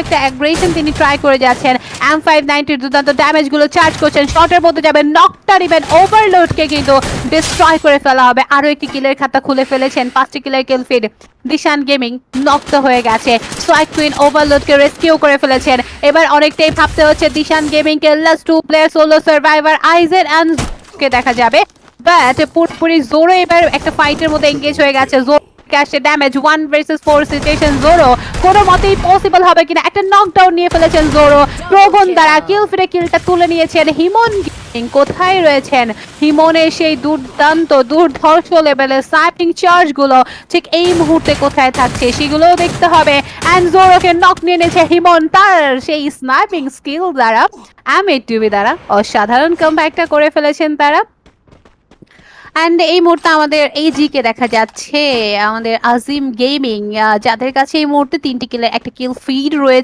একটা অ্যাগ্রেশন তিনি ট্রাই করে যাচ্ছেন। M590 দুর্দান্ত ড্যামেজগুলো চার্জ করছেন, শটের মধ্যে যাবে, নকটা নেবেন, ওভারলোডকে কিন্তু ডিস্ট্রয় করে ফেলা হবে। আরো একটি কিলের খাতা খুলে ফেলেছেন, 5টি কিলের কিল ফিড। দিশান গেমিং নকটা হয়ে গেছে, সোয়াইক কুইন ওভারলোডকে রেস্কিউ করে ফেলেছেন। এবার অনেকটাই ভাবতে হচ্ছে দিশান গেমিংকে। Last 2 player solo survivor Aizen and কে দেখা যাবে, বাট পুরোপুরি জোরো এবার একটা ফাইটের মধ্যে এঙ্গেজ হয়ে গেছে। জোরো ক্যাশে ড্যামেজ 1 ভার্সেস 4 সিচুয়েশন, জোরো কোনো মতেই পসিবল হবে কিনা। একটা নকডাউন নিয়ে ফেলেছেন জোরো, প্রগন দ্বারা কিল ফিরে কিলটা তুলে নিয়েছেন। হিমন কোথায় রয়েছেন? হিমনের সেই দুর্দান্ত দুর্ধর্ষ লেভেলের স্নাইপিং চার্জ গুলো ঠিক এই মুহূর্তে কোথায় থাকছে সেগুলোও দেখতে হবে। অ্যান্ড জোরোকে নক নিয়ে নিয়েছে হিমন তার সেই স্নাইপিং স্কিল দ্বারা, M8 দ্বারা অসাধারণ কমব্যাকটা করে ফেলেছেন তারা। অ্যান্ড এই মুহূর্তে আমাদের AG কে দেখা যাচ্ছে, আমাদের আজিম গেমিং, যাদের কাছে এই মুহূর্তে 3টি কিলের একটা কিল ফিড রয়েছে।